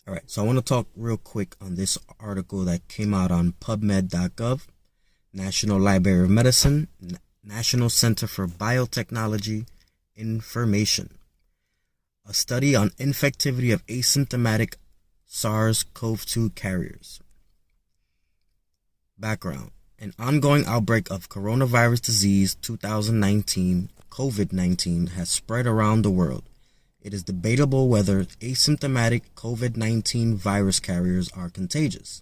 All right, so I want to talk real quick on this article that came out on PubMed.gov, National Library of Medicine, National Center for Biotechnology Information. A study on infectivity of asymptomatic SARS-CoV-2 carriers. Background: an ongoing outbreak of coronavirus disease 2019, COVID-19, has spread around the world. It is debatable whether asymptomatic COVID-19 virus carriers are contagious.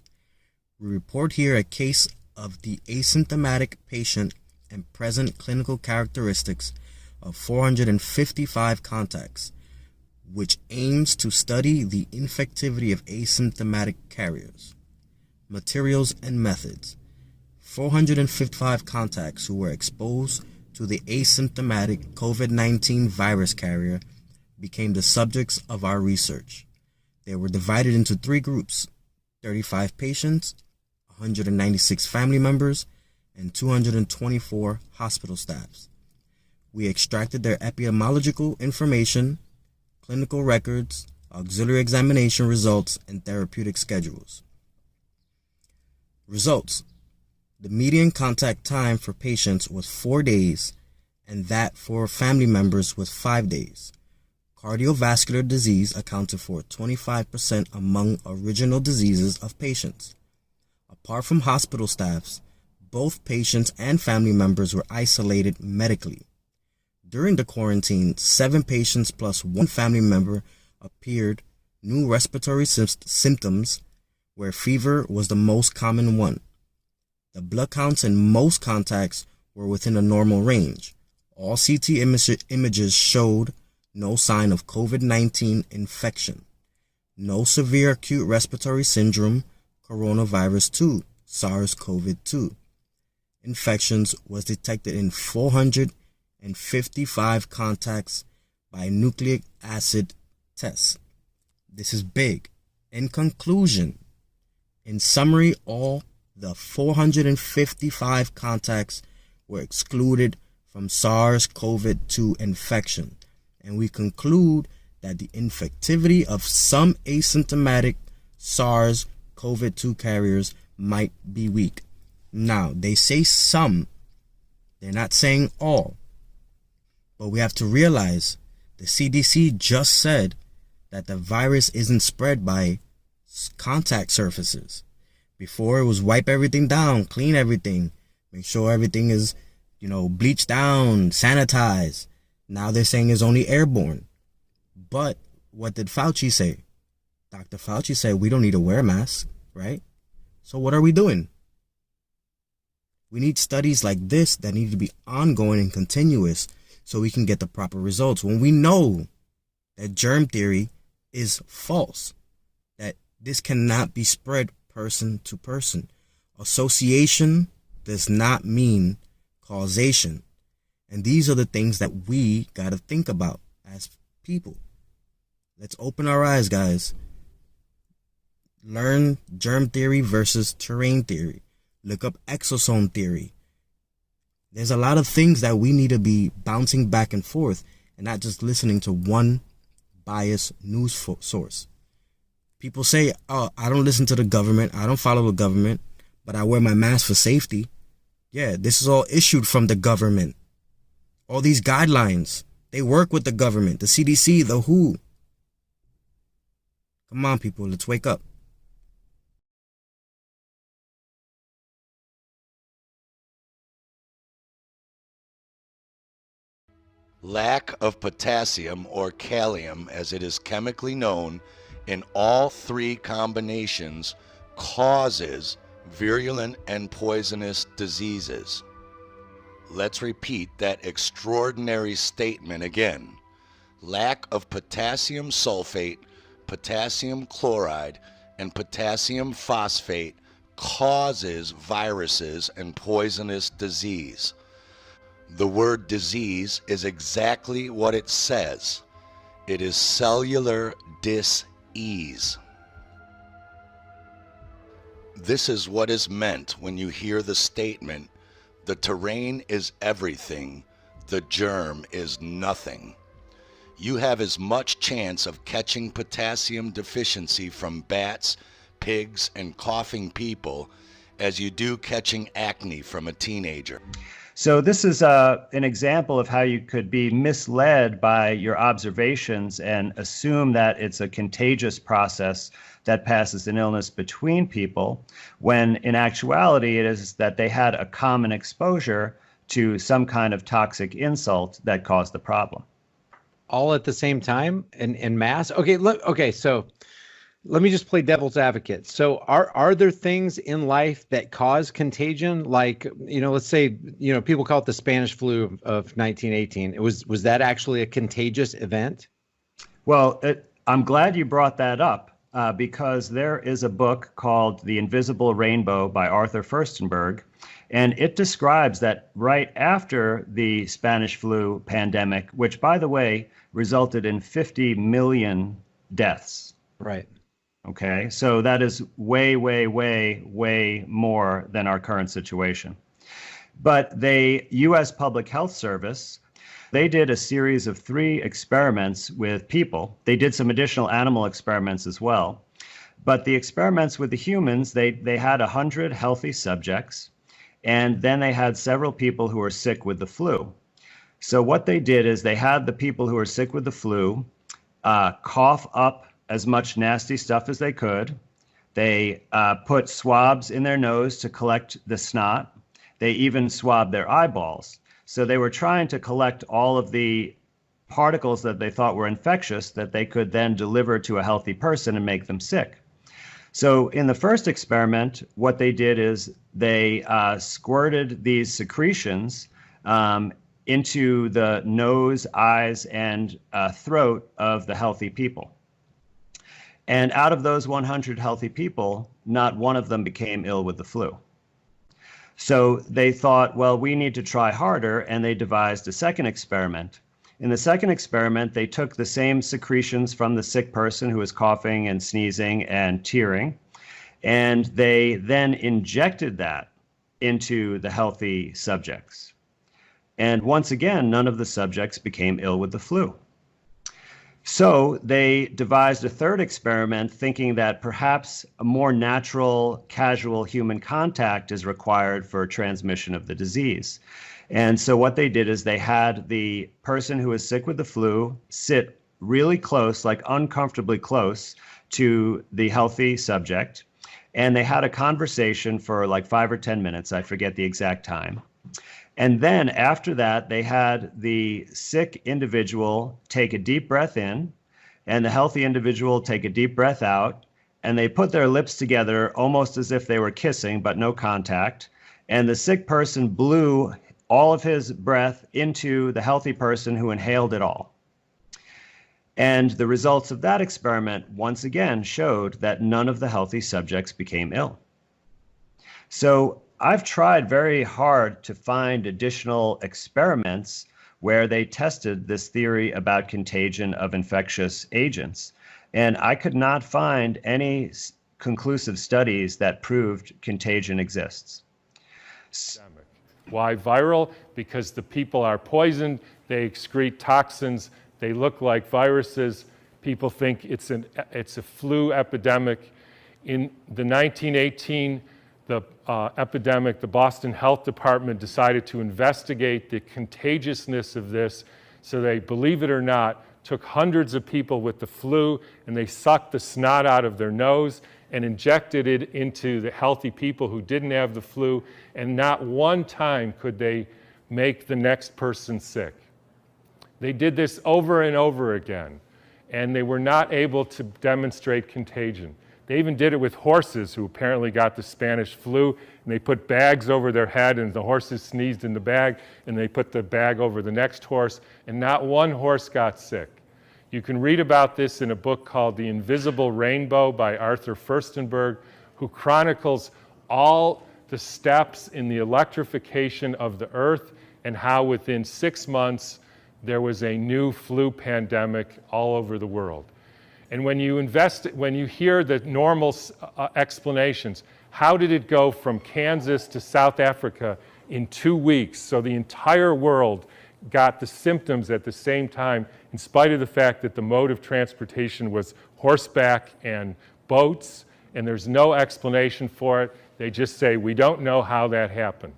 We report here a case of the asymptomatic patient and present clinical characteristics of 455 contacts, which aims to study the infectivity of asymptomatic carriers. Materials and methods: 455 contacts who were exposed to the asymptomatic COVID-19 virus carrier became the subjects of our research. They were divided into three groups: 35 patients, 196 family members, and 224 hospital staffs. We extracted their epidemiological information, clinical records, auxiliary examination results, and therapeutic schedules. Results: the median contact time for patients was 4 days, and that for family members was 5 days. Cardiovascular disease accounted for 25% among original diseases of patients. Apart from hospital staffs, both patients and family members were isolated medically. During the quarantine, 7 patients plus 1 family member appeared new respiratory symptoms, where fever was the most common one. The blood counts in most contacts were within a normal range. All CT images showed no sign of COVID-19 infection. No severe acute respiratory syndrome, coronavirus 2, SARS-CoV-2. Infections was detected in 455 contacts by nucleic acid tests. This is big. In conclusion, in summary, all the 455 contacts were excluded from SARS-CoV-2 infection, and we conclude that the infectivity of some asymptomatic SARS-CoV-2 carriers might be weak. Now, they say some, they're not saying all, but we have to realize the CDC just said that the virus isn't spread by contact surfaces. Before, it was wipe everything down, clean everything, make sure everything is, bleached down, sanitized. Now they're saying it's only airborne. But what did Fauci say? Dr. Fauci said we don't need to wear a mask, right? So what are we doing? We need studies like this that need to be ongoing and continuous so we can get the proper results. When we know that germ theory is false, that this cannot be spread person to person. Association does not mean causation. And these are the things that we got to think about as people. Let's open our eyes, guys. Learn germ theory versus terrain theory. Look up exosome theory. There's a lot of things that we need to be bouncing back and forth and not just listening to one biased news source. People say, oh, I don't listen to the government, I don't follow the government, but I wear my mask for safety. Yeah, this is all issued from the government. All these guidelines, they work with the government, the CDC, the WHO. Come on, people, let's wake up. Lack of potassium, or kalium as it is chemically known, in all three combinations causes virulent and poisonous diseases. Let's repeat that extraordinary statement again. Lack of potassium sulfate, potassium chloride, and potassium phosphate causes viruses and poisonous disease. The word disease is exactly what it says. It is cellular dis-ease. This is what is meant when you hear the statement, the terrain is everything, the germ is nothing. you have as much chance of catching potassium deficiency from bats, pigs, and coughing people as you do catching acne from a teenager. So this is an example of how you could be misled by your observations and assume that it's a contagious process that passes an illness between people, when in actuality it is that they had a common exposure to some kind of toxic insult that caused the problem. All at the same time in mass? Okay, so let me just play devil's advocate. So are there things in life that cause contagion? Like, let's say, people call it the Spanish flu of 1918. Was that actually a contagious event? Well, I'm glad you brought that up because there is a book called The Invisible Rainbow by Arthur Furstenberg, and it describes that right after the Spanish flu pandemic, which, by the way, resulted in 50 million deaths. Right. Okay, so that is way, way, way, way more than our current situation. But the U.S. Public Health Service, they did a series of 3 experiments with people. They did some additional animal experiments as well. But the experiments with the humans, they had 100 healthy subjects, and then they had several people who were sick with the flu. So what they did is they had the people who were sick with the flu cough up as much nasty stuff as they could. They put swabs in their nose to collect the snot. They even swabbed their eyeballs. So they were trying to collect all of the particles that they thought were infectious that they could then deliver to a healthy person and make them sick. So in the first experiment, what they did is they squirted these secretions into the nose, eyes, and throat of the healthy people. And out of those 100 healthy people, not one of them became ill with the flu. So they thought, well, we need to try harder, and they devised a second experiment. In the second experiment, they took the same secretions from the sick person who was coughing and sneezing and tearing, and they then injected that into the healthy subjects. And once again, none of the subjects became ill with the flu. So they devised a third experiment thinking that perhaps a more natural, casual human contact is required for transmission of the disease. And so what they did is they had the person who was sick with the flu sit really close, like uncomfortably close to the healthy subject. And they had a conversation for like 5 or 10 minutes. I forget the exact time. And then after that, they had the sick individual take a deep breath in and the healthy individual take a deep breath out. And they put their lips together almost as if they were kissing, but no contact. And the sick person blew all of his breath into the healthy person who inhaled it all. And the results of that experiment once again showed that none of the healthy subjects became ill. So I've tried very hard to find additional experiments where they tested this theory about contagion of infectious agents. And I could not find any conclusive studies that proved contagion exists. Why viral? Because the people are poisoned, they excrete toxins, they look like viruses. People think it's a flu epidemic. In the 1918 epidemic, the Boston Health Department decided to investigate the contagiousness of this. So they, believe it or not, took hundreds of people with the flu and they sucked the snot out of their nose and injected it into the healthy people who didn't have the flu, and not one time could they make the next person sick. They did this over and over again, and they were not able to demonstrate contagion. They even did it with horses who apparently got the Spanish flu, and they put bags over their head, and the horses sneezed in the bag, and they put the bag over the next horse, and not one horse got sick. You can read about this in a book called The Invisible Rainbow by Arthur Furstenberg, who chronicles all the steps in the electrification of the earth and how within 6 months there was a new flu pandemic all over the world. And when you hear the normal explanations, how did it go from Kansas to South Africa in 2 weeks? So the entire world got the symptoms at the same time in spite of the fact that the mode of transportation was horseback and boats, and there's no explanation for it. They just say, we don't know how that happened.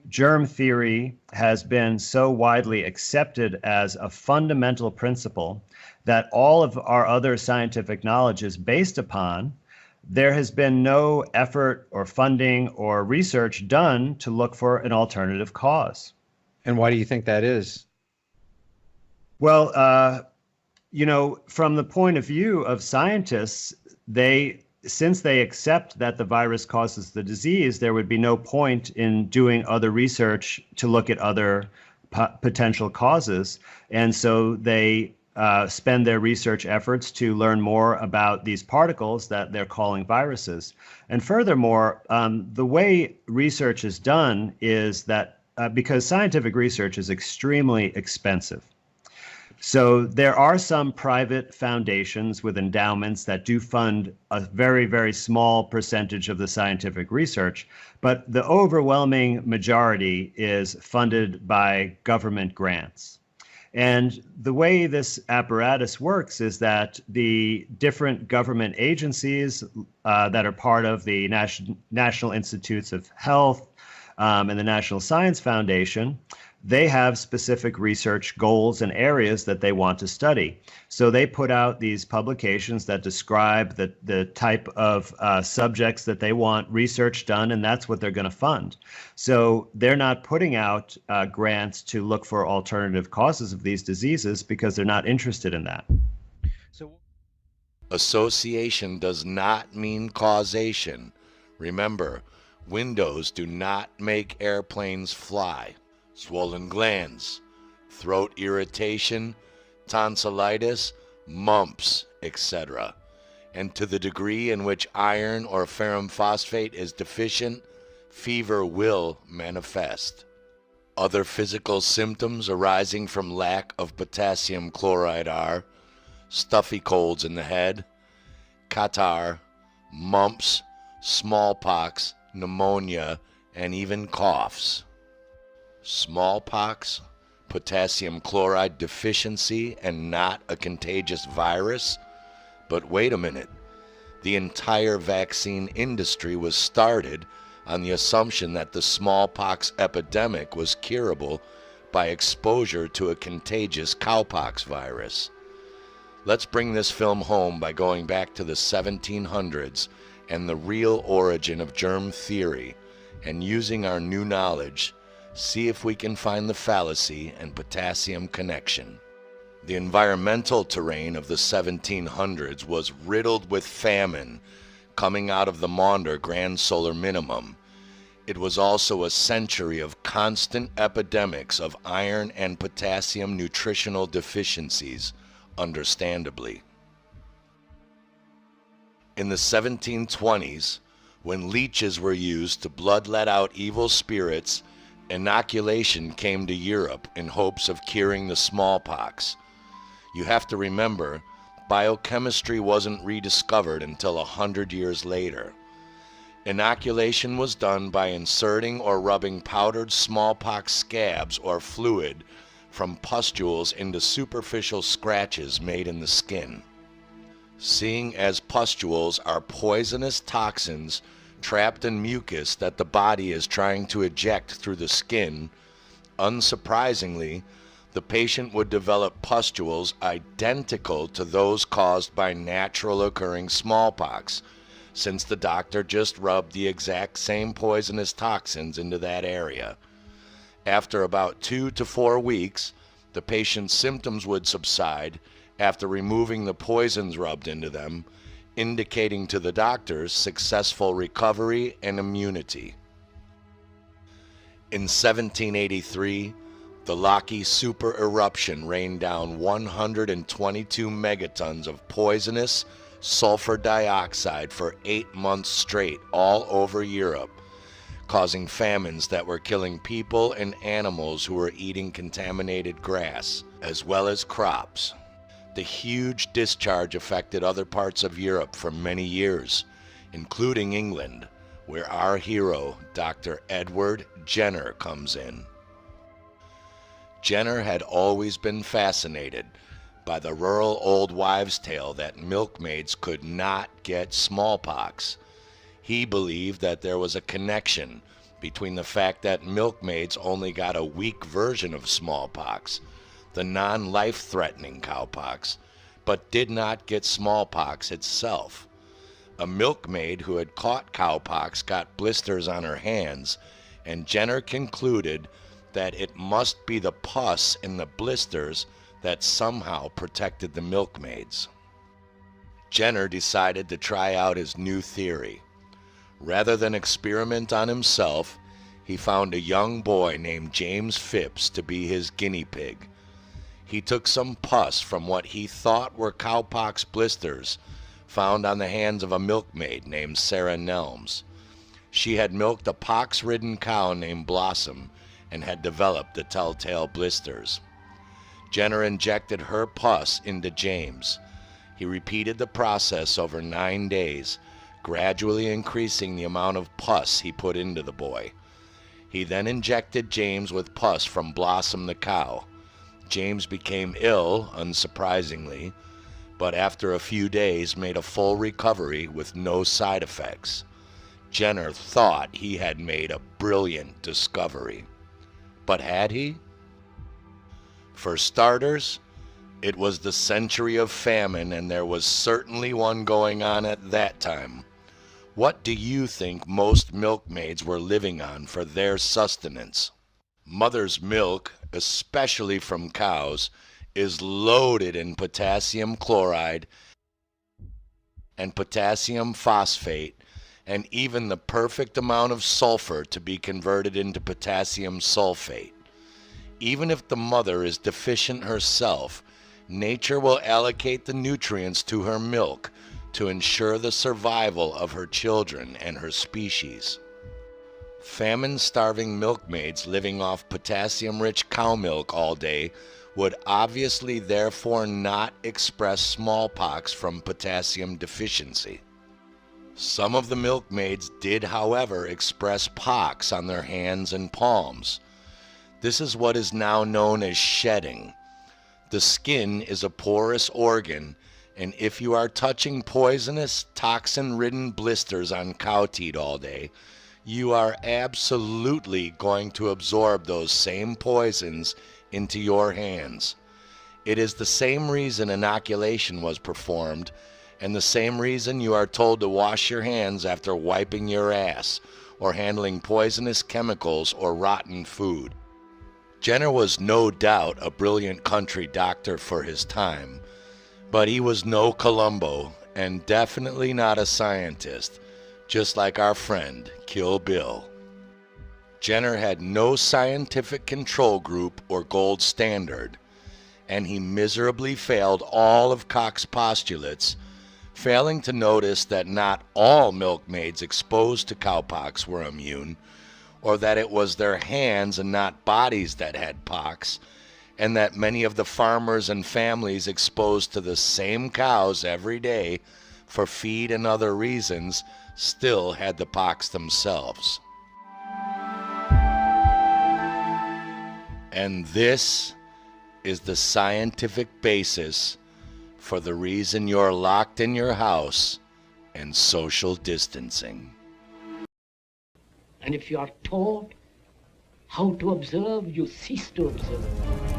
Germ theory has been so widely accepted as a fundamental principle that all of our other scientific knowledge is based upon. There has been no effort or funding or research done to look for an alternative cause. And why do you think that is? Well, from the point of view of scientists, since they accept that the virus causes the disease, there would be no point in doing other research to look at other potential causes. And so they spend their research efforts to learn more about these particles that they're calling viruses. And furthermore, the way research is done is that because scientific research is extremely expensive. So there are some private foundations with endowments that do fund a very, very small percentage of the scientific research, but the overwhelming majority is funded by government grants. And the way this apparatus works is that the different government agencies that are part of the National Institutes of Health and the National Science Foundation, they have specific research goals and areas that they want to study. So they put out these publications that describe the type of subjects that they want research done, and that's what they're going to fund. So they're not putting out grants to look for alternative causes of these diseases because they're not interested in that. Association does not mean causation. Remember, windows do not make airplanes fly. Swollen glands, throat irritation, tonsillitis, mumps, etc. And to the degree in which iron or ferrum phosphate is deficient, fever will manifest. Other physical symptoms arising from lack of potassium chloride are stuffy colds in the head, catarrh, mumps, smallpox, pneumonia, and even coughs. Smallpox, potassium chloride deficiency, and not a contagious virus? But wait a minute. The entire vaccine industry was started on the assumption that the smallpox epidemic was curable by exposure to a contagious cowpox virus. Let's bring this film home by going back to the 1700s and the real origin of germ theory, and using our new knowledge, see if we can find the fallacy and potassium connection. The environmental terrain of the 1700s was riddled with famine coming out of the Maunder Grand Solar Minimum. It was also a century of constant epidemics of iron and potassium nutritional deficiencies, understandably. In the 1720s, when leeches were used to bloodlet out evil spirits, inoculation came to Europe in hopes of curing the smallpox. You have to remember, biochemistry wasn't rediscovered until 100 years later. Inoculation was done by inserting or rubbing powdered smallpox scabs or fluid from pustules into superficial scratches made in the skin. Seeing as pustules are poisonous toxins trapped in mucus that the body is trying to eject through the skin, unsurprisingly, the patient would develop pustules identical to those caused by natural occurring smallpox, since the doctor just rubbed the exact same poisonous toxins into that area. After about 2 to 4 weeks, the patient's symptoms would subside after removing the poisons rubbed into them, indicating to the doctors successful recovery and immunity. In 1783, the Laki super eruption rained down 122 megatons of poisonous sulfur dioxide for 8 months straight all over Europe, causing famines that were killing people and animals who were eating contaminated grass, as well as crops. The huge discharge affected other parts of Europe for many years, including England, where our hero, Dr. Edward Jenner, comes in. Jenner had always been fascinated by the rural old wives' tale that milkmaids could not get smallpox. He believed that there was a connection between the fact that milkmaids only got a weak version of smallpox, the non-life-threatening cowpox, but did not get smallpox itself. A milkmaid who had caught cowpox got blisters on her hands, and Jenner concluded that it must be the pus in the blisters that somehow protected the milkmaids. Jenner decided to try out his new theory. Rather than experiment on himself, he found a young boy named James Phipps to be his guinea pig. He took some pus from what he thought were cowpox blisters found on the hands of a milkmaid named Sarah Nelms. She had milked a pox-ridden cow named Blossom and had developed the telltale blisters. Jenner injected her pus into James. He repeated the process over 9 days, gradually increasing the amount of pus he put into the boy. He then injected James with pus from Blossom the cow. James became ill, unsurprisingly, but after a few days made a full recovery with no side effects. Jenner thought he had made a brilliant discovery. But had he? For starters, it was the century of famine, and there was certainly one going on at that time. What do you think most milkmaids were living on for their sustenance? Mother's milk, especially from cows, is loaded in potassium chloride and potassium phosphate, and even the perfect amount of sulfur to be converted into potassium sulfate. Even if the mother is deficient herself, nature will allocate the nutrients to her milk to ensure the survival of her children and her species. Famine-starving milkmaids living off potassium-rich cow milk all day would obviously therefore not express smallpox from potassium deficiency. Some of the milkmaids did, however, express pox on their hands and palms. This is what is now known as shedding. The skin is a porous organ, and if you are touching poisonous, toxin-ridden blisters on cow teat all day, you are absolutely going to absorb those same poisons into your hands. It is the same reason inoculation was performed, and the same reason you are told to wash your hands after wiping your ass or handling poisonous chemicals or rotten food. Jenner was no doubt a brilliant country doctor for his time, but he was no Columbo and definitely not a scientist, just like our friend Kill Bill. Jenner had no scientific control group or gold standard, and he miserably failed all of Koch's postulates, failing to notice that not all milkmaids exposed to cowpox were immune, or that it was their hands and not bodies that had pox, and that many of the farmers and families exposed to the same cows every day for feed and other reasons still had the pox themselves. And this is the scientific basis for the reason you're locked in your house and social distancing. And if you are taught how to observe, you cease to observe.